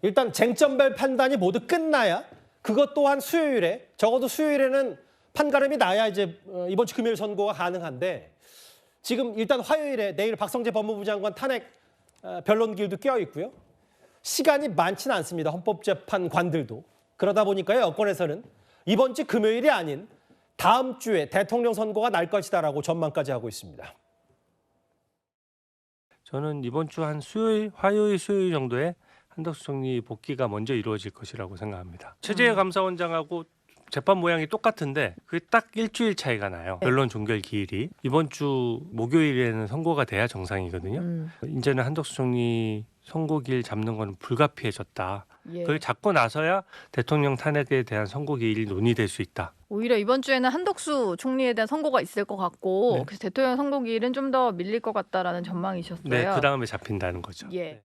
일단 쟁점별 판단이 모두 끝나야 그것 또한 수요일에 적어도 수요일에는 판가름이 나야 이제 이번 주 금요일 선고가 가능한데 지금 일단 화요일에 내일 박성재 법무부 장관 탄핵 변론길도 껴 있고요. 시간이 많지는 않습니다. 헌법재판관들도. 그러다 보니까요. 여권에서는 이번 주 금요일이 아닌 다음 주에 대통령 선고가 날 것이다라고 전망까지 하고 있습니다. 저는 이번 주 한 수요일, 화요일, 수요일 정도에 한덕수 총리 복귀가 먼저 이루어질 것이라고 생각합니다. 최재해 감사원장하고 재판 모양이 똑같은데 그게 딱 일주일 차이가 나요. 변론 종결 기일이. 이번 주 목요일에는 선고가 돼야 정상이거든요. 이제는 한덕수 총리 선고기일 잡는 건 불가피해졌다. 예. 그걸 잡고 나서야 대통령 탄핵에 대한 선고기일이 논의될 수 있다. 오히려 이번 주에는 한덕수 총리에 대한 선고가 있을 것 같고 네. 그래서 대통령 선고기일은 좀 더 밀릴 것 같다라는 전망이셨어요. 네, 그 다음에 잡힌다는 거죠. 예.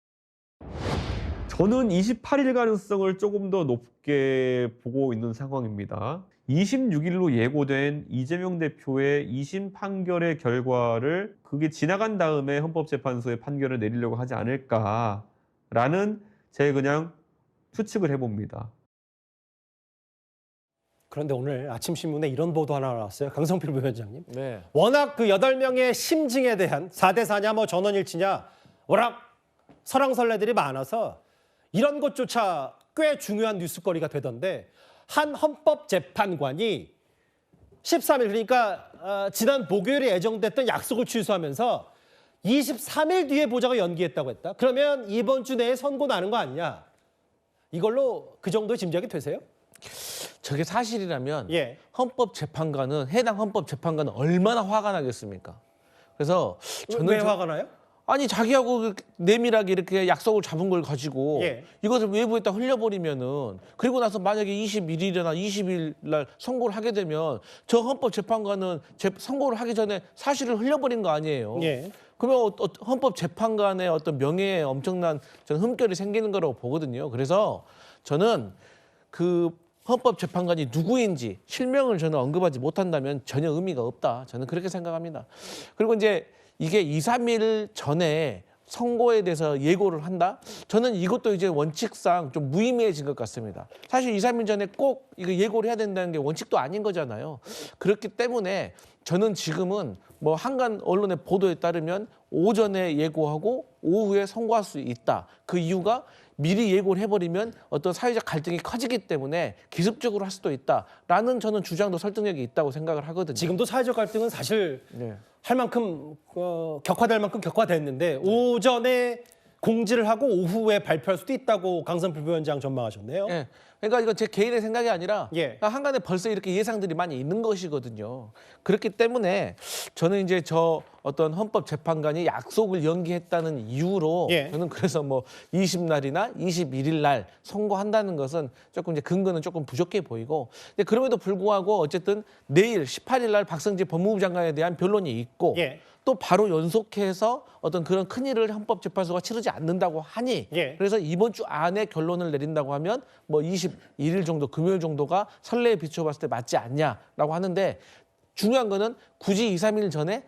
저는 28일 가능성을 조금 더 높게 보고 있는 상황입니다. 26일로 예고된 이재명 대표의 2심 판결의 결과를 그게 지나간 다음에 헌법재판소에 판결을 내리려고 하지 않을까라는 제 그냥 추측을 해봅니다. 그런데 오늘 아침 신문에 이런 보도 하나 나왔어요. 강성필 부위원장님. 네. 워낙 그 8명의 심증에 대한 4대 4냐 뭐 전원일치냐 워낙 설왕설래들이 많아서 이런 것조차 꽤 중요한 뉴스거리가 되던데 한 헌법재판관이 13일 그러니까 지난 목요일에 예정됐던 약속을 취소하면서 23일 뒤에 보자고 연기했다고 했다. 그러면 이번 주 내에 선고 나는 거 아니냐. 이걸로 그 정도의 짐작이 되세요? 저게 사실이라면 예. 해당 헌법재판관은 얼마나 화가 나겠습니까? 그래서 저는 왜 화가 나요? 아니 자기하고 내밀하게 이렇게 약속을 잡은 걸 가지고 예. 이것을 외부에다 흘려버리면은 그리고 나서 만약에 21일이나 20일 날 선고를 하게 되면 저 헌법재판관은 선고를 하기 전에 사실을 흘려버린 거 아니에요. 예. 그러면 헌법재판관의 어떤 명예에 엄청난 저는 흠결이 생기는 거라고 보거든요. 그래서 저는 그 헌법재판관이 누구인지 실명을 저는 언급하지 못한다면 전혀 의미가 없다. 저는 그렇게 생각합니다. 그리고 이제 이게 2, 3일 전에 선고에 대해서 예고를 한다? 저는 이것도 이제 원칙상 좀 무의미해진 것 같습니다. 사실 2, 3일 전에 꼭 이거 예고를 해야 된다는 게 원칙도 아닌 거잖아요. 그렇기 때문에 저는 지금은 뭐 한간 언론의 보도에 따르면 오전에 예고하고 오후에 선고할 수 있다. 그 이유가 미리 예고를 해버리면 어떤 사회적 갈등이 커지기 때문에 기습적으로 할 수도 있다라는 저는 주장도 설득력이 있다고 생각을 하거든요. 지금도 사회적 갈등은 사실 네. 할 만큼 격화될 만큼 격화됐는데 오전에 공지를 하고 오후에 발표할 수도 있다고 강성필 부위원장 전망하셨네요. 예. 그러니까 이건 제 개인의 생각이 아니라 예. 한간에 벌써 이렇게 예상들이 많이 있는 것이거든요. 그렇기 때문에 저는 이제 저 어떤 헌법재판관이 약속을 연기했다는 이유로 예. 저는 그래서 뭐 20날이나 21일 날 선고한다는 것은 조금 이제 근거는 조금 부족해 보이고 근데 그럼에도 불구하고 어쨌든 내일 18일 날 박성재 법무부 장관에 대한 변론이 있고 예. 또 바로 연속해서 어떤 그런 큰일을 헌법재판소가 치르지 않는다고 하니 예. 그래서 이번 주 안에 결론을 내린다고 하면 뭐 21일 정도 금요일 정도가 선례에 비춰봤을 때 맞지 않냐라고 하는데 중요한 거는 굳이 2, 3일 전에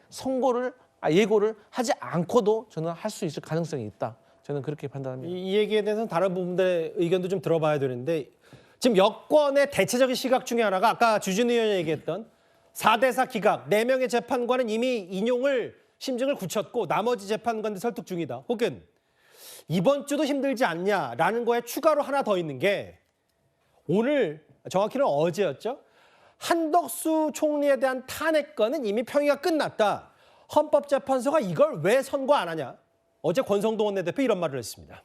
예고를 하지 않고도 저는 할 수 있을 가능성이 있다. 저는 그렇게 판단합니다. 이 얘기에 대해서는 다른 부분들의 의견도 좀 들어봐야 되는데 지금 여권의 대체적인 시각 중에 하나가 아까 주진 의원이 얘기했던 4대 4 기각, 4명의 재판관은 이미 인용을 심증을 굳혔고 나머지 재판관들 설득 중이다. 혹은 이번 주도 힘들지 않냐라는 거에 추가로 하나 더 있는 게 오늘 정확히는 어제였죠. 한덕수 총리에 대한 탄핵건은 이미 평의가 끝났다. 헌법재판소가 이걸 왜 선고 안 하냐. 어제 권성동 원내대표 이런 말을 했습니다.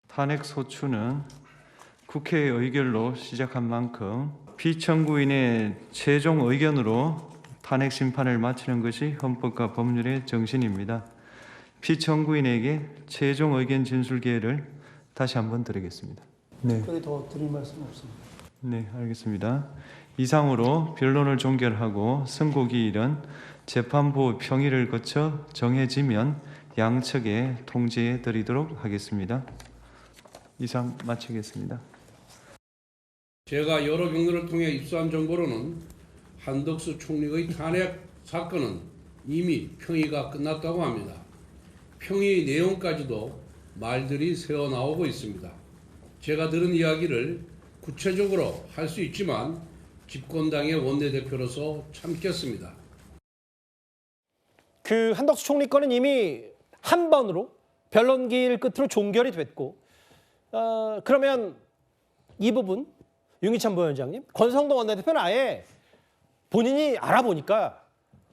탄핵 소추는 국회의 의결로 시작한 만큼 피청구인의 최종 의견으로 탄핵 심판을 마치는 것이 헌법과 법률의 정신입니다. 피청구인에게 최종 의견 진술 기회를 다시 한번 드리겠습니다. 네. 특별히 더 드릴 말씀 없습니다. 네, 알겠습니다. 이상으로 변론을 종결하고 선고기일은 재판부 평의를 거쳐 정해지면 양측에 통지해 드리도록 하겠습니다. 이상 마치겠습니다. 제가 여러 경로를 통해 입수한 정보로는 한덕수 총리의 탄핵 사건은 이미 평의가 끝났다고 합니다. 평의 내용까지도 말들이 새어나오고 있습니다. 제가 들은 이야기를 구체적으로 할 수 있지만 집권당의 원내대표로서 참겠습니다. 그 한덕수 총리 건은 이미 한 번으로 변론기일 끝으로 종결이 됐고, 그러면 이 부분 윤기찬 부위원장님, 권성동 원내대표는 아예 본인이 알아보니까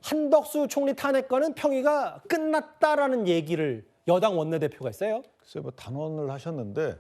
한덕수 총리 탄핵건은 평의가 끝났다라는 얘기를 여당 원내대표가 있어요. 글쎄 뭐 단언을 하셨는데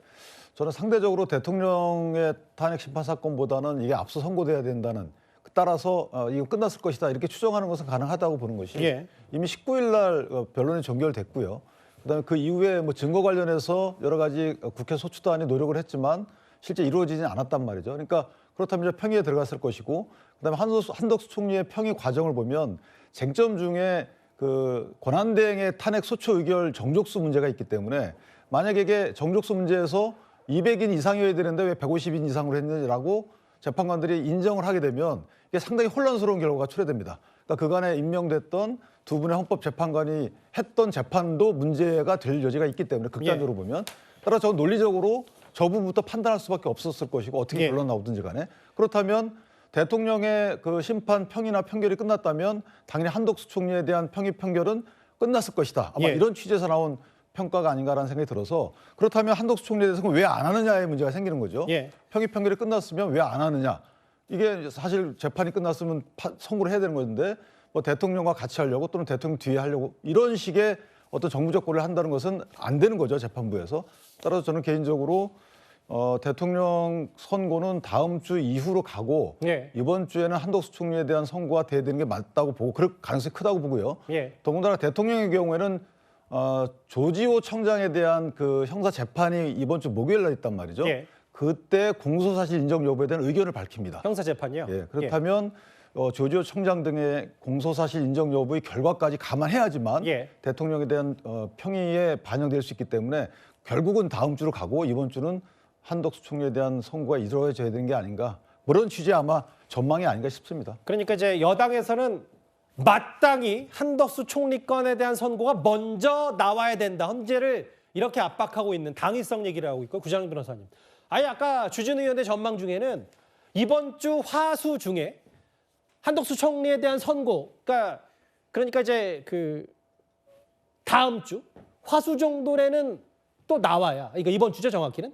저는 상대적으로 대통령의 탄핵 심판 사건보다는 이게 앞서 선고돼야 된다는, 따라서 이거 끝났을 것이다 이렇게 추정하는 것은 가능하다고 보는 것이, 예. 이미 19일 날 변론이 종결됐고요. 그다음에 그 이후에 뭐 증거 관련해서 여러 가지 국회 소추단이 노력을 했지만 실제 이루어지지 않았단 말이죠. 그러니까 그렇다면 이제 평의에 들어갔을 것이고, 그다음에 한덕수 총리의 평의 과정을 보면 쟁점 중에 그 권한대행의 탄핵 소추 의결 정족수 문제가 있기 때문에, 만약에 이게 정족수 문제에서 200인 이상이어야 되는데 왜 150인 이상으로 했느냐라고 재판관들이 인정을 하게 되면 이게 상당히 혼란스러운 결과가 초래됩니다. 그러니까 그간에 임명됐던 두 분의 헌법재판관이 했던 재판도 문제가 될 여지가 있기 때문에, 극단적으로 보면, 따라서 저는 논리적으로 저 부분부터 판단할 수밖에 없었을 것이고, 어떻게 결론 나오든지 간에. 그렇다면 대통령의 그 심판 평이나 판결이 끝났다면 당연히 한덕수 총리에 대한 평의 판결은 끝났을 것이다. 아마 이런 취지에서 나온 평가가 아닌가라는 생각이 들어서, 그렇다면 한덕수 총리에 대해서는 왜 안 하느냐의 문제가 생기는 거죠. 평의 판결이 끝났으면 왜 안 하느냐. 이게 사실 재판이 끝났으면 선고를 해야 되는 건데, 뭐 대통령과 같이 하려고 또는 대통령 뒤에 하려고 이런 식의 어떤 정부적 고려를 한다는 것은 안 되는 거죠, 재판부에서. 따라서 저는 개인적으로 대통령 선고는 다음 주 이후로 가고, 이번 주에는 한덕수 총리에 대한 선고가 돼야 되는 게 맞다고 보고, 그럴 가능성이 크다고 보고요. 더군다나 대통령의 경우에는 조지호 청장에 대한 그 형사 재판이 이번 주 목요일 날 있단 말이죠. 그때 공소사실 인정 여부에 대한 의견을 밝힙니다. 형사 재판이요? 그렇다면 조지호 청장 등의 공소사실 인정 여부의 결과까지 감안해야지만 대통령에 대한 평의에 반영될 수 있기 때문에 결국은 다음 주로 가고, 이번 주는 한덕수 총리에 대한 선고가 이루어져야 되는 게 아닌가, 그런 취지의 아마 전망이 아닌가 싶습니다. 그러니까 이제 여당에서는 마땅히 한덕수 총리 건에 대한 선고가 먼저 나와야 된다. 헌재를 이렇게 압박하고 있는 당위성 얘기를 하고 있고, 구장현 변호사님. 아예 아까 주진우 의원의 전망 중에는 이번 주 화수 중에 한덕수 총리에 대한 선고, 그러니까 이제 그 다음 주 화수 정도에는 또 나와야, 그러니까 이번 주죠 정확히는,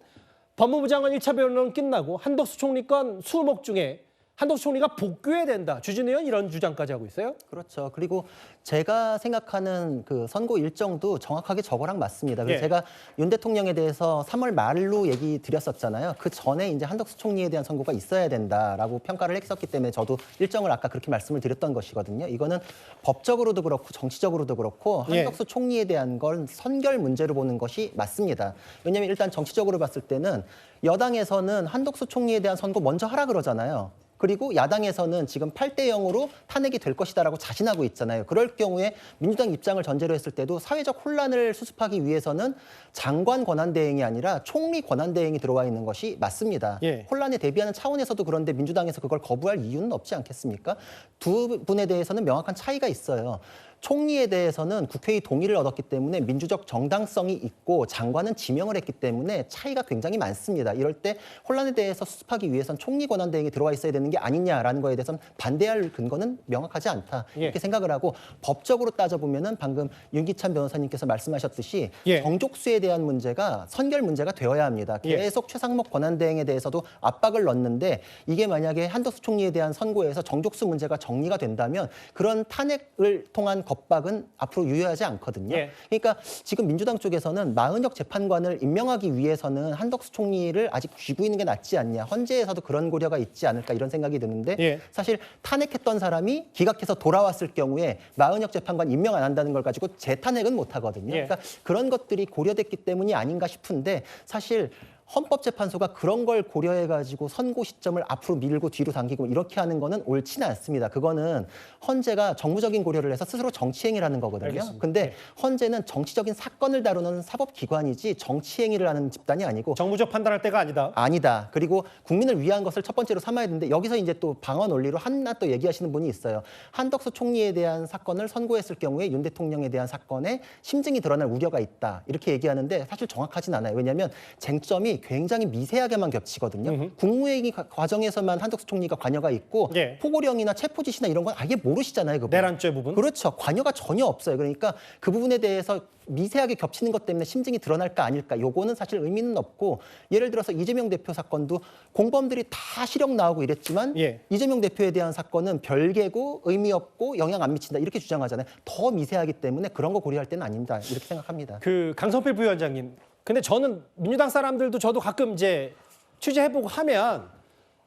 법무부 장관 1차 변론 끝나고 한덕수 총리 건 수목 중에 한덕수 총리가 복귀해야 된다. 주진우 의원 이런 주장까지 하고 있어요. 그렇죠. 그리고 제가 생각하는 그 선고 일정도 정확하게 저거랑 맞습니다. 그래서 제가 윤 대통령에 대해서 3월 말로 얘기 드렸었잖아요. 그 전에 이제 한덕수 총리에 대한 선고가 있어야 된다라고 평가를 했었기 때문에 저도 일정을 아까 그렇게 말씀을 드렸던 것이거든요. 이거는 법적으로도 그렇고 정치적으로도 그렇고 한덕수 총리에 대한 건 선결 문제로 보는 것이 맞습니다. 왜냐하면 일단 정치적으로 봤을 때는 여당에서는 한덕수 총리에 대한 선고 먼저 하라 그러잖아요. 그리고 야당에서는 지금 8대 0으로 탄핵이 될 것이다라고 자신하고 있잖아요. 그럴 경우에 민주당 입장을 전제로 했을 때도 사회적 혼란을 수습하기 위해서는 장관 권한대행이 아니라 총리 권한대행이 들어와 있는 것이 맞습니다. 혼란에 대비하는 차원에서도 그런데 민주당에서 그걸 거부할 이유는 없지 않겠습니까? 두 분에 대해서는 명확한 차이가 있어요. 총리에 대해서는 국회의 동의를 얻었기 때문에 민주적 정당성이 있고, 장관은 지명을 했기 때문에 차이가 굉장히 많습니다. 이럴 때 혼란에 대해서 수습하기 위해선 총리 권한대행이 들어와 있어야 되는 게 아니냐라는 거에 대해서는 반대할 근거는 명확하지 않다. 이렇게 생각을 하고, 법적으로 따져보면은 방금 윤기찬 변호사님께서 말씀하셨듯이 정족수에 대한 문제가 선결 문제가 되어야 합니다. 계속 최상목 권한대행에 대해서도 압박을 넣는데, 이게 만약에 한덕수 총리에 대한 선고에서 정족수 문제가 정리가 된다면 그런 탄핵을 통한 겁박은 앞으로 유효하지 않거든요. 그러니까 지금 민주당 쪽에서는 마은혁 재판관을 임명하기 위해서는 한덕수 총리를 아직 쥐고 있는 게 낫지 않냐. 헌재에서도 그런 고려가 있지 않을까 이런 생각이 드는데, 사실 탄핵했던 사람이 기각해서 돌아왔을 경우에 마은혁 재판관 임명 안 한다는 걸 가지고 재탄핵은 못 하거든요. 그러니까 그런 것들이 고려됐기 때문이 아닌가 싶은데, 사실 헌법재판소가 그런 걸 고려해가지고 선고 시점을 앞으로 밀고 뒤로 당기고 이렇게 하는 거는 옳지는 않습니다. 그거는 헌재가 정무적인 고려를 해서 스스로 정치행위를 하는 거거든요. 알겠습니다. 근데 헌재는 정치적인 사건을 다루는 사법기관이지 정치행위를 하는 집단이 아니고 정무적 판단할 때가 아니다. 아니다. 그리고 국민을 위한 것을 첫 번째로 삼아야 되는데 여기서 이제 또 방어 논리로 하나 또 얘기하시는 분이 있어요. 한덕수 총리에 대한 사건을 선고했을 경우에 윤 대통령에 대한 사건에 심증이 드러날 우려가 있다. 이렇게 얘기하는데 사실 정확하진 않아요. 왜냐하면 쟁점이 굉장히 미세하게만 겹치거든요. 국무회의 과정에서만 한덕수 총리가 관여가 있고 예. 포고령이나 체포지시나 이런 건 아예 모르시잖아요. 그분. 내란죄 부분. 그렇죠. 관여가 전혀 없어요. 그러니까 그 부분에 대해서 미세하게 겹치는 것 때문에 심증이 드러날까 아닐까 요거는 사실 의미는 없고 예를 들어서 이재명 대표 사건도 공범들이 다 실형 나오고 이랬지만 예. 이재명 대표에 대한 사건은 별개고 의미 없고 영향 안 미친다 이렇게 주장하잖아요. 더 미세하기 때문에 그런 거 고려할 때는 아닙니다. 이렇게 생각합니다. 그 강성필 부위원장님. 근데 저는 민주당 사람들도 저도 가끔 이제 취재해보고 하면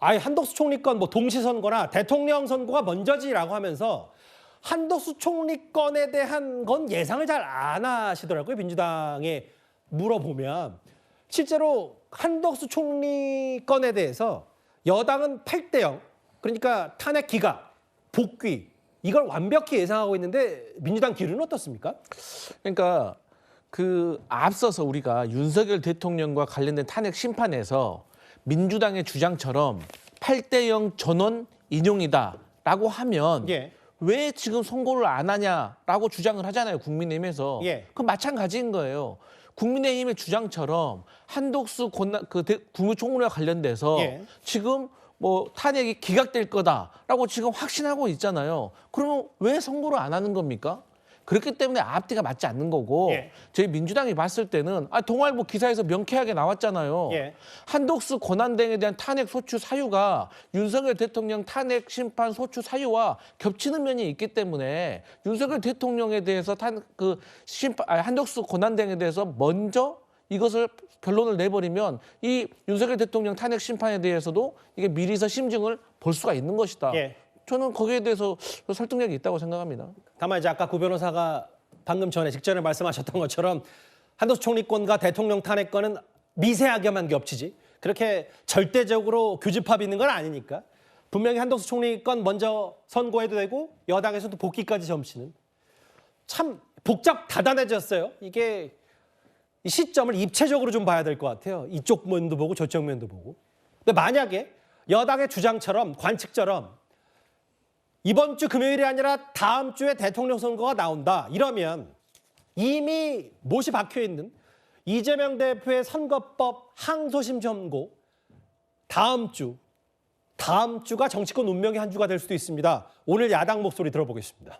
아예 한덕수 총리 건 뭐 동시선거나 대통령 선거가 먼저지라고 하면서 한덕수 총리 건에 대한 건 예상을 잘 안 하시더라고요. 민주당에 물어보면. 실제로 한덕수 총리 건에 대해서 여당은 8대0 그러니까 탄핵 기각, 복귀 이걸 완벽히 예상하고 있는데 민주당 기류는 어떻습니까? 그러니까 그 앞서서 우리가 윤석열 대통령과 관련된 탄핵 심판에서 민주당의 주장처럼 8대0 전원 인용이다라고 하면 예. 왜 지금 선고를 안 하냐라고 주장을 하잖아요. 국민의힘에서. 예. 그건 마찬가지인 거예요. 국민의힘의 주장처럼 한독수 국무총리와 관련돼서 예. 지금 뭐 탄핵이 기각될 거다라고 지금 확신하고 있잖아요. 그러면 왜 선고를 안 하는 겁니까? 그렇기 때문에 앞뒤가 맞지 않는 거고 예. 저희 민주당이 봤을 때는 동아일보 기사에서 명쾌하게 나왔잖아요. 예. 한독수 권한대행에 대한 탄핵 소추 사유가 윤석열 대통령 탄핵 심판 소추 사유와 겹치는 면이 있기 때문에 윤석열 대통령에 대해서 한독수 권한대행에 대해서 먼저 이것을 결론을 내버리면 이 윤석열 대통령 탄핵 심판에 대해서도 이게 미리서 심증을 볼 수가 있는 것이다. 예. 저는 거기에 대해서 설득력이 있다고 생각합니다. 다만 이제 아까 구 변호사가 방금 전에 직전에 말씀하셨던 것처럼 한덕수 총리권과 대통령 탄핵권은 미세하게만 겹치지 그렇게 절대적으로 교집합이 있는 건 아니니까 분명히 한덕수 총리권 먼저 선고해도 되고 여당에서도 복귀까지 점치는 참 복잡다단해졌어요. 이게 이 시점을 입체적으로 좀 봐야 될 것 같아요. 이쪽 면도 보고 저쪽 면도 보고. 근데 만약에 여당의 주장처럼 관측처럼 이번 주 금요일이 아니라 다음 주에 대통령 선거가 나온다. 이러면 이미 못이 박혀 있는 이재명 대표의 선거법 항소심 선고 다음 주가 정치권 운명의 한 주가 될 수도 있습니다. 오늘 야당 목소리 들어보겠습니다.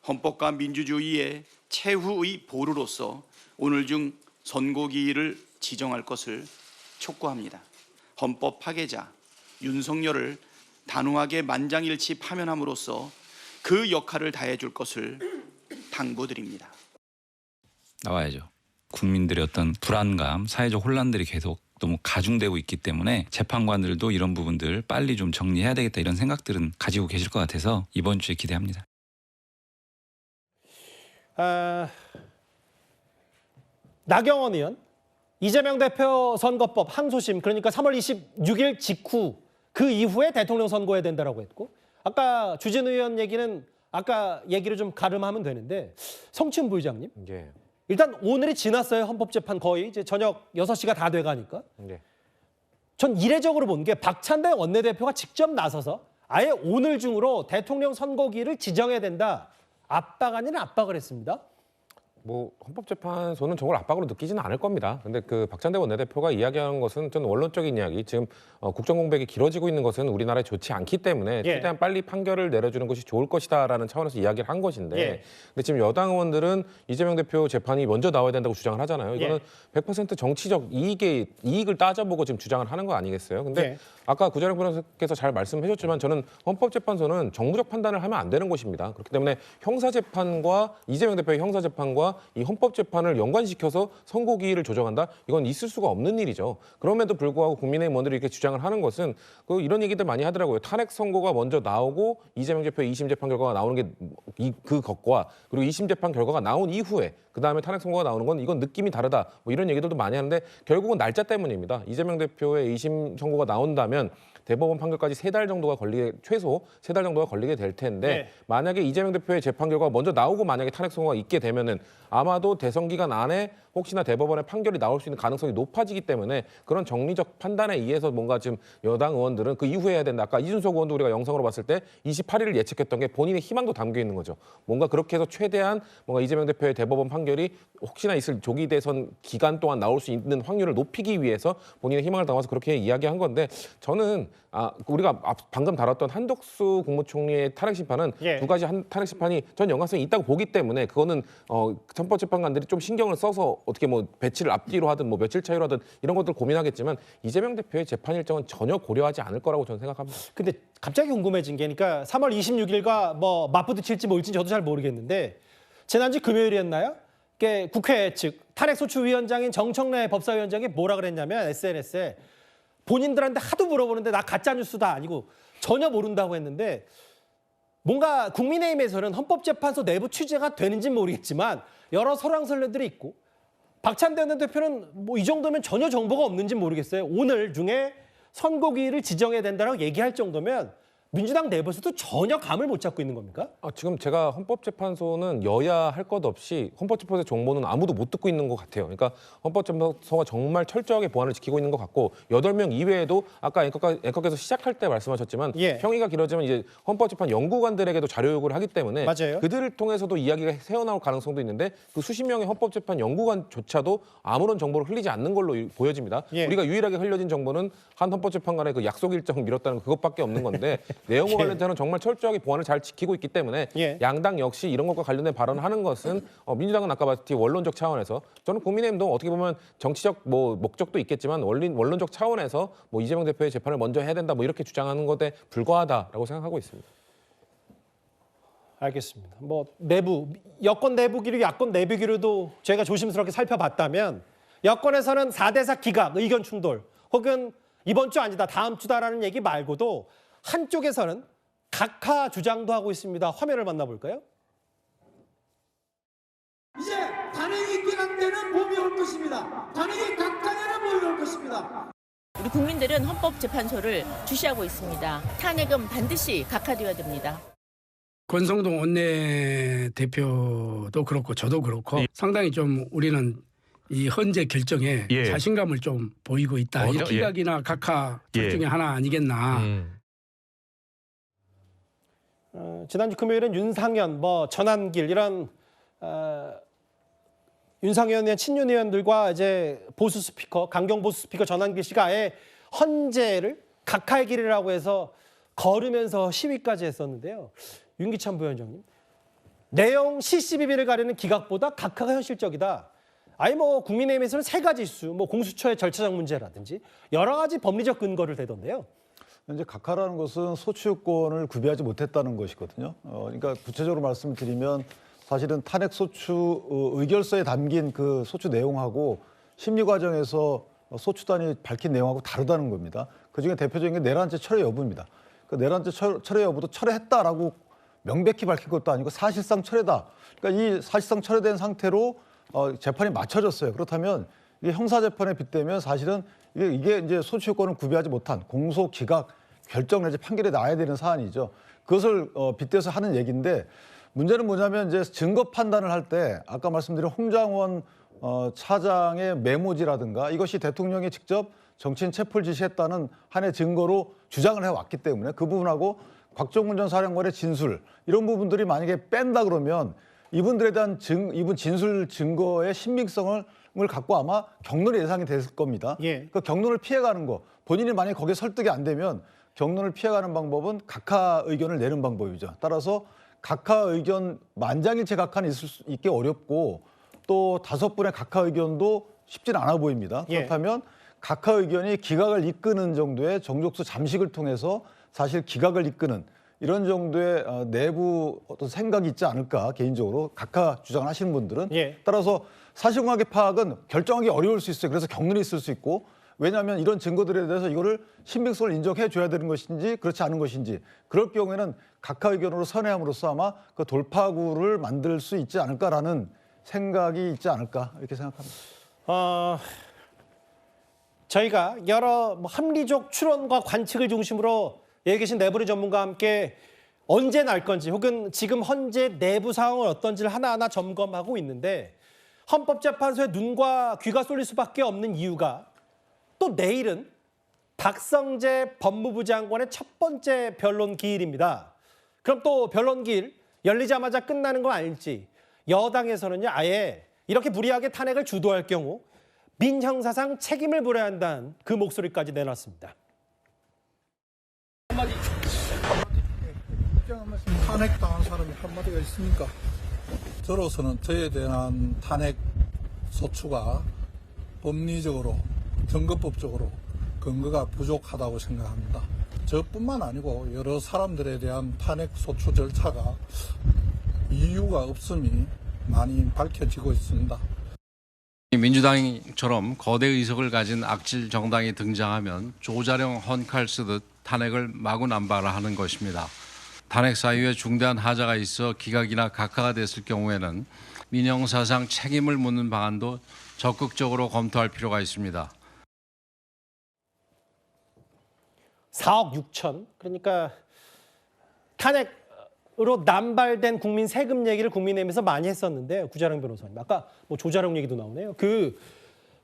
헌법과 민주주의의 최후의 보루로서 오늘 중 선고기일을 지정할 것을 촉구합니다. 헌법 파괴자 윤석열을 단호하게 만장일치 파면함으로써 그 역할을 다해줄 것을 당부드립니다. 나와야죠. 국민들의 어떤 불안감, 사회적 혼란들이 계속 너무 가중되고 있기 때문에 재판관들도 이런 부분들 빨리 좀 정리해야 되겠다 이런 생각들은 가지고 계실 것 같아서 이번 주에 기대합니다. 나경원 의원, 이재명 대표 선거법 항소심 그러니까 3월 26일 직후 그 이후에 대통령 선고해야 된다라고 했고 아까 주진우 의원 얘기는 아까 얘기를 좀 가름하면 되는데 성춘 부의장님 예. 일단 오늘이 지났어요. 헌법재판 거의 이제 저녁 6시가 다 돼가니까 예. 전 이례적으로 본 게 박찬대 원내대표가 직접 나서서 아예 오늘 중으로 대통령 선고기를 지정해야 된다. 압박 아니라 압박을 했습니다. 뭐 헌법재판소는 저걸 압박으로 느끼지는 않을 겁니다. 근데 그 박찬대 원내대표가 이야기하는 것은 좀 원론적인 이야기. 지금 국정공백이 길어지고 있는 것은 우리나라에 좋지 않기 때문에 예. 최대한 빨리 판결을 내려주는 것이 좋을 것이다라는 차원에서 이야기를 한 것인데 예. 근데 지금 여당 의원들은 이재명 대표 재판이 먼저 나와야 된다고 주장을 하잖아요. 이거는 예. 100% 정치적 이익을 따져보고 지금 주장을 하는 거 아니겠어요? 근데 예. 아까 구자룡 변호사께서 잘 말씀해 주셨지만 저는 헌법재판소는 정무적 판단을 하면 안 되는 곳입니다. 그렇기 때문에 형사재판과 이재명 대표의 형사재판과 이 헌법재판을 연관시켜서 선고기일을 조정한다? 이건 있을 수가 없는 일이죠. 그럼에도 불구하고 국민의힘 의원들이 이렇게 주장을 하는 것은 이런 얘기들 많이 하더라고요. 탄핵 선고가 먼저 나오고 이재명 대표의 2심 재판 결과가 나오는 게 그 것과 그리고 2심 재판 결과가 나온 이후에 그다음에 탄핵 선고가 나오는 건 이건 느낌이 다르다. 뭐 이런 얘기들도 많이 하는데 결국은 날짜 때문입니다. 이재명 대표의 2심 선고가 나온다면 대법원 판결까지 3달 정도가 최소 3달 정도가 걸리게 될 텐데 네. 만약에 이재명 대표의 재판 결과가 먼저 나오고 만약에 탄핵 선고가 있게 되면은 아마도 대선 기간 안에 혹시나 대법원의 판결이 나올 수 있는 가능성이 높아지기 때문에 그런 정리적 판단에 의해서 뭔가 지금 여당 의원들은 그 이후에 해야 된다. 아까 이준석 의원도 우리가 영상으로 봤을 때 28일을 예측했던 게 본인의 희망도 담겨 있는 거죠. 뭔가 그렇게 해서 최대한 뭔가 이재명 대표의 대법원 판결이 혹시나 있을 조기 대선 기간 동안 나올 수 있는 확률을 높이기 위해서 본인의 희망을 담아서 그렇게 이야기한 건데 저는 우리가 방금 다뤘던 한덕수 국무총리의 탄핵 심판은 두 가지 탄핵 심판이 전 연관성이 있다고 보기 때문에 그거는 헌법재판관들이 좀 신경을 써서 어떻게 뭐 배치를 앞뒤로 하든 뭐 며칠 차이로 하든 이런 것들 고민하겠지만 이재명 대표의 재판 일정은 전혀 고려하지 않을 거라고 저는 생각합니다. 근데 갑자기 궁금해진 게 그러니까 3월 26일과 뭐 맞부딪힐지 뭘지 저도 잘 모르겠는데 지난주 금요일이었나요? 국회 측 탄핵소추위원장인 정청래 법사위원장이 뭐라 그랬냐면 SNS에 본인들한테 하도 물어보는데 나 가짜뉴스다 아니고 전혀 모른다고 했는데 뭔가 국민의힘에서는 헌법재판소 내부 취재가 되는지는 모르겠지만 여러 설왕설래들이 있고 박찬대 원내대표는 뭐 이 정도면 전혀 정보가 없는지 모르겠어요. 오늘 중에 선고기일을 지정해야 된다고 얘기할 정도면 민주당 내부에서도 전혀 감을 못 잡고 있는 겁니까? 지금 제가 헌법재판소는 여야 할 것 없이 헌법재판소의 정보는 아무도 못 듣고 있는 것 같아요. 그러니까 헌법재판소가 정말 철저하게 보안을 지키고 있는 것 같고 8명 이외에도 아까 앵커께서 시작할 때 말씀하셨지만 평의가 길어지면 이제 헌법재판 연구관들에게도 자료 요구를 하기 때문에 맞아요. 그들을 통해서도 이야기가 새어나올 가능성도 있는데 그 수십 명의 헌법재판 연구관조차도 아무런 정보를 흘리지 않는 걸로 보여집니다. 우리가 유일하게 흘려진 정보는 한 헌법재판관의 그 약속 일정 미뤘다는 그것밖에 없는 건데 내용과 관련해서는 정말 철저하게 보안을 잘 지키고 있기 때문에 양당 역시 이런 것과 관련된 발언을 하는 것은 민주당은 아까 말했듯이 원론적 차원에서 저는 국민의힘도 어떻게 보면 정치적 뭐 목적도 있겠지만 원론적 차원에서 뭐 이재명 대표의 재판을 먼저 해야 된다 뭐 이렇게 주장하는 것에 불과하다라고 생각하고 있습니다. 알겠습니다. 뭐 여권 내부 기류, 야권 내부 기류도 저희가 조심스럽게 살펴봤다면 여권에서는 4대4 기각, 의견 충돌 혹은 이번 주 아니다 다음 주다라는 얘기 말고도 한쪽에서는 각하 주장도 하고 있습니다. 화면을 만나볼까요? 이제 탄핵이 기각되는 봄이 올 것입니다. 탄핵이 각하되는 봄이 올 것입니다. 우리 국민들은 헌법재판소를 주시하고 있습니다. 탄핵은 반드시 각하되어야 됩니다. 권성동 원내대표도 그렇고 저도 그렇고 상당히 좀 우리는 이 헌재 결정에 자신감을 좀 보이고 있다. 이 기각이나 각하 둘 중에 하나 아니겠나. 지난주 금요일엔 윤상현, 전한길 이런 윤상현 친윤 의원들과 이제 보수 스피커, 강경 보수 스피커 전한길 씨가 아예 헌재를 각하의 길이라고 해서 걸으면서 시위까지 했었는데요. 윤기찬 부위원장님, 내용 CCBB를 가리는 기각보다 각하가 현실적이다. 아니 국민의힘에서는 3가지 이슈, 공수처의 절차적 문제라든지 여러 가지 법리적 근거를 대던데요. 이제 각하라는 것은 소추권을 구비하지 못했다는 것이거든요. 그러니까 구체적으로 말씀드리면 사실은 탄핵 소추 의결서에 담긴 그 소추 내용하고 심리 과정에서 소추단이 밝힌 내용하고 다르다는 겁니다. 그중에 대표적인 게 내란죄 철회 여부입니다. 그 내란죄 철회 여부도 철회했다라고 명백히 밝힌 것도 아니고 사실상 철회다. 그러니까 이 사실상 철회된 상태로 재판이 맞춰졌어요. 그렇다면 이게 형사재판에 빗대면 사실은 이게 이제 소추권을 구비하지 못한 공소, 기각, 결정 내지 판결이 나야 되는 사안이죠. 그것을 빗대서 하는 얘기인데 문제는 뭐냐면 이제 증거 판단을 할 때 아까 말씀드린 홍장원 차장의 메모지라든가 이것이 대통령이 직접 정치인 체포를 지시했다는 한해 증거로 주장을 해왔기 때문에 그 부분하고 곽종훈 전 사령관의 진술 이런 부분들이 만약에 뺀다 그러면 이분들에 대한 이분 진술 증거의 신빙성을 갖고 아마 경론이 예상이 됐을 겁니다. 그 경론을 피해가는 거 본인이 만약에 거기에 설득이 안 되면 경론을 피해가는 방법은 각하 의견을 내는 방법이죠. 따라서 각하 의견 만장일치 각하는 있기 어렵고 또 5분의 각하 의견도 쉽지는 않아 보입니다. 그렇다면 각하 의견이 기각을 이끄는 정도의 정족수 잠식을 통해서 사실 기각을 이끄는 이런 정도의 내부 어떤 생각이 있지 않을까 개인적으로 각하 주장을 하시는 분들은 따라서 사실관계 파악은 결정하기 어려울 수 있어요. 그래서 격론이 있을 수 있고 왜냐하면 이런 증거들에 대해서 이거를 신빙성을 인정해 줘야 되는 것인지 그렇지 않은 것인지 그럴 경우에는 각하 의견으로 선회함으로써 아마 그 돌파구를 만들 수 있지 않을까라는 생각이 있지 않을까 이렇게 생각합니다. 저희가 여러 합리적 추론과 관측을 중심으로 여기 계신 내부리 전문가와 함께 언제 날 건지 혹은 지금 현재 내부 상황은 어떤지를 하나하나 점검하고 있는데 헌법재판소에 눈과 귀가 쏠릴 수밖에 없는 이유가 또 내일은 박성재 법무부 장관의 첫 번째 변론 기일입니다. 그럼 또 변론 기일 열리자마자 끝나는 거 아닐지 여당에서는요 아예 이렇게 무리하게 탄핵을 주도할 경우 민형사상 책임을 물어야 한다는 그 목소리까지 내놨습니다. 탄핵당한 사람이 한마디가 있습니까? 저로서는 저에 대한 탄핵 소추가 법리적으로 선거법적으로 근거가 부족하다고 생각합니다. 저뿐만 아니고 여러 사람들에 대한 탄핵 소추 절차가 이유가 없음이 많이 밝혀지고 있습니다. 민주당처럼 거대 의석을 가진 악질 정당이 등장하면 조자룡 헌칼 쓰듯 탄핵을 마구남발하는 것입니다. 탄핵 사유에 중대한 하자가 있어 기각이나 각하가 됐을 경우에는 민형사상 책임을 묻는 방안도 적극적으로 검토할 필요가 있습니다. 4억 6천 그러니까 탄핵으로 남발된 국민 세금 얘기를 국민의힘에서 많이 했었는데 구자룡 변호사님 아까 조자룡 얘기도 나오네요.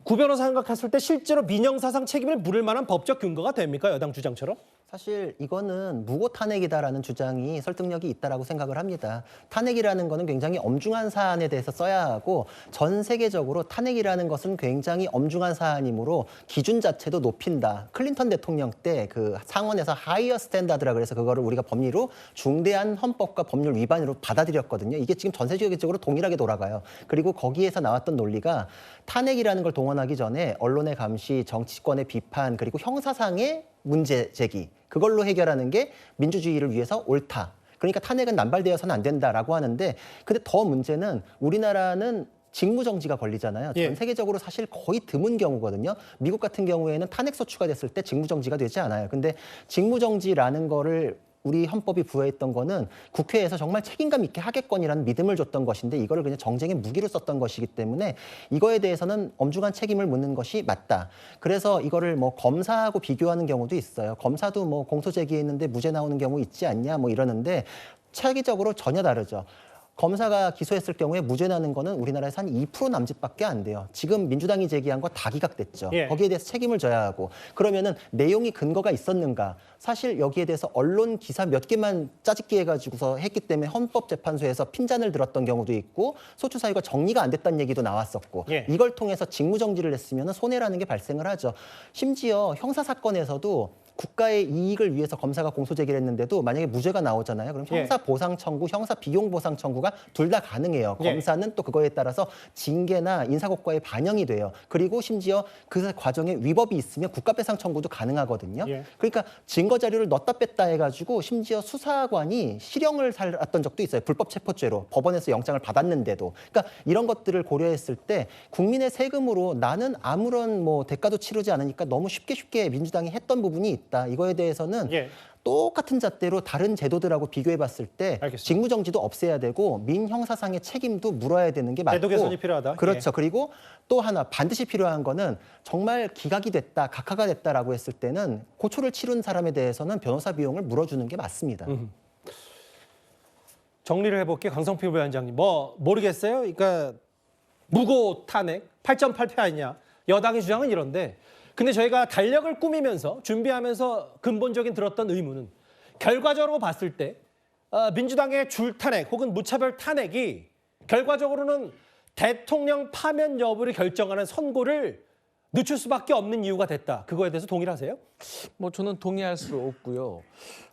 구 변호사 생각했을 때 실제로 민형사상 책임을 물을 만한 법적 근거가 됩니까? 여당 주장처럼? 사실 이거는 무고 탄핵이다라는 주장이 설득력이 있다라고 생각을 합니다. 탄핵이라는 거는 굉장히 엄중한 사안에 대해서 써야 하고 전 세계적으로 탄핵이라는 것은 굉장히 엄중한 사안이므로 기준 자체도 높인다. 클린턴 대통령 때 그 상원에서 하이어 스탠다드라 그래서 그거를 우리가 법리로 중대한 헌법과 법률 위반으로 받아들였거든요. 이게 지금 전 세계적으로 동일하게 돌아가요. 그리고 거기에서 나왔던 논리가 탄핵이라는 걸 동원하기 전에 언론의 감시, 정치권의 비판, 그리고 형사상의 문제 제기 그걸로 해결하는 게 민주주의를 위해서 옳다. 그러니까 탄핵은 남발되어서는 안 된다라고 하는데 근데 더 문제는 우리나라는 직무정지가 걸리잖아요. 전 세계적으로 사실 거의 드문 경우거든요. 미국 같은 경우에는 탄핵 소추가 됐을 때 직무정지가 되지 않아요. 근데 직무정지라는 거를 우리 헌법이 부여했던 거는 국회에서 정말 책임감 있게 하겠거니라는 믿음을 줬던 것인데 이거를 그냥 정쟁의 무기로 썼던 것이기 때문에 이거에 대해서는 엄중한 책임을 묻는 것이 맞다. 그래서 이거를 검사하고 비교하는 경우도 있어요. 검사도 공소 제기했는데 무죄 나오는 경우 있지 않냐 이러는데 체계적으로 전혀 다르죠. 검사가 기소했을 경우에 무죄 나는 거는 우리나라에서 한 2% 남짓밖에 안 돼요. 지금 민주당이 제기한 거 다 기각됐죠. 거기에 대해서 책임을 져야 하고 그러면은 내용이 근거가 있었는가? 사실 여기에 대해서 언론 기사 몇 개만 짜집기 해가지고서 했기 때문에 헌법재판소에서 핀잔을 들었던 경우도 있고 소추 사유가 정리가 안 됐다는 얘기도 나왔었고 이걸 통해서 직무정지를 했으면 손해라는 게 발생을 하죠. 심지어 형사사건에서도 국가의 이익을 위해서 검사가 공소 제기를 했는데도 만약에 무죄가 나오잖아요. 그럼 형사 보상 청구, 형사 비용 보상 청구가 둘 다 가능해요. 검사는 또 그거에 따라서 징계나 인사고과에 반영이 돼요. 그리고 심지어 그 과정에 위법이 있으면 국가배상 청구도 가능하거든요. 그러니까 증거 자료를 넣었다 뺐다 해가지고 심지어 수사관이 실형을 살았던 적도 있어요. 불법 체포죄로 법원에서 영장을 받았는데도. 그러니까 이런 것들을 고려했을 때 국민의 세금으로 나는 아무런 대가도 치르지 않으니까 너무 쉽게 민주당이 했던 부분이 있다. 이거에 대해서는 똑같은 잣대로 다른 제도들하고 비교해봤을 때 직무정지도 없애야 되고 민형사상의 책임도 물어야 되는 게 맞고 제도 개선이 필요하다. 그렇죠. 그리고 또 하나 반드시 필요한 거는 정말 기각이 됐다, 각하가 됐다라고 했을 때는 고초를 치른 사람에 대해서는 변호사 비용을 물어주는 게 맞습니다. 정리를 해볼게요. 강성필 부위원장님. 모르겠어요. 그러니까 무고 탄핵 8.8패 아니냐. 여당의 주장은 이런데 근데 저희가 달력을 꾸미면서 준비하면서 근본적인 들었던 의문은 결과적으로 봤을 때 민주당의 줄탄핵 혹은 무차별 탄핵이 결과적으로는 대통령 파면 여부를 결정하는 선고를 늦출 수밖에 없는 이유가 됐다. 그거에 대해서 동일하세요? 저는 동의할 수 없고요.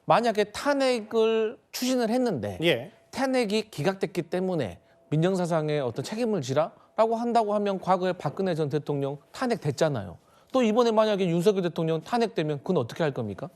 만약에 탄핵을 추진을 했는데 탄핵이 기각됐기 때문에 민정사상의 어떤 책임을 지라라고 한다고 하면 과거에 박근혜 전 대통령 탄핵됐잖아요. 또 이번에 만약에 윤석열 대통령 탄핵되면 그건 어떻게 할 겁니까?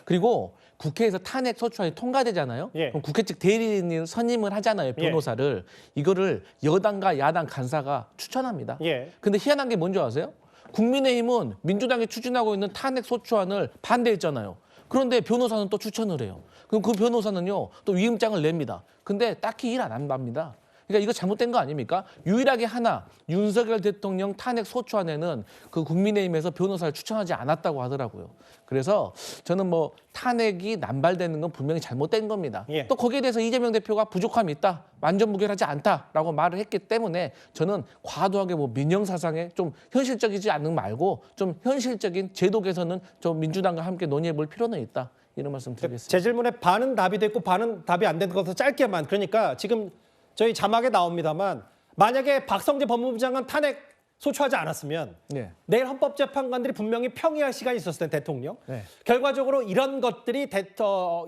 그리고 국회에서 탄핵 소추안이 통과되잖아요. 예. 그럼 국회 측 대리인을 선임을 하잖아요. 변호사를. 이거를 여당과 야당 간사가 추천합니다. 예. 근데 희한한 게 뭔지 아세요? 국민의힘은 민주당이 추진하고 있는 탄핵 소추안을 반대했잖아요. 그런데 변호사는 또 추천을 해요. 그럼 그 변호사는요, 또 위임장을 냅니다. 근데 딱히 일 안 한답니다. 그러니까 이거 잘못된 거 아닙니까? 유일하게 하나 윤석열 대통령 탄핵 소추안에는 그 국민의힘에서 변호사를 추천하지 않았다고 하더라고요. 그래서 저는 뭐 탄핵이 남발되는 건 분명히 잘못된 겁니다. 예. 또 거기에 대해서 이재명 대표가 부족함이 있다, 완전 무결하지 않다라고 말을 했기 때문에 저는 과도하게 뭐 민영사상에 좀 현실적이지 않는 말고 좀 현실적인 제도 개선은 좀 민주당과 함께 논의해 볼 필요는 있다. 이런 말씀 드리겠습니다. 제 질문에 반은 답이 됐고 반은 답이 안 된 것도 짧게만. 그러니까 지금 저희 자막에 나옵니다만 만약에 박성재 법무부 장관 탄핵 소추하지 않았으면 네. 내일 헌법재판관들이 분명히 평의할 시간이 있었을 텐데 대통령. 네. 결과적으로 이런 것들이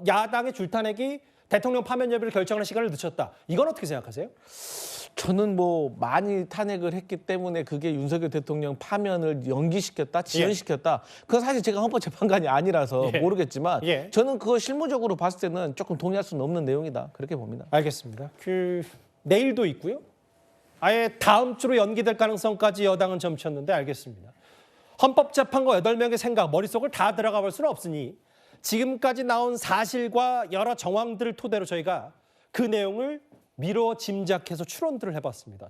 야당의 줄탄핵이 대통령 파면 여부를 결정하는 시간을 늦췄다. 이건 어떻게 생각하세요? 저는 뭐 많이 탄핵을 했기 때문에 그게 윤석열 대통령 파면을 연기시켰다, 지연시켰다. 그건 사실 제가 헌법재판관이 아니라서 예. 모르겠지만 예. 저는 그거 실무적으로 봤을 때는 조금 동의할 수는 없는 내용이다. 그렇게 봅니다. 알겠습니다. 내일도 있고요. 아예 다음 주로 연기될 가능성까지 여당은 점쳤는데 알겠습니다. 헌법재판관 8명의 생각, 머릿속을 다 들어가 볼 수는 없으니 지금까지 나온 사실과 여러 정황들을 토대로 저희가 그 내용을 미뤄 짐작해서 추론들을 해봤습니다.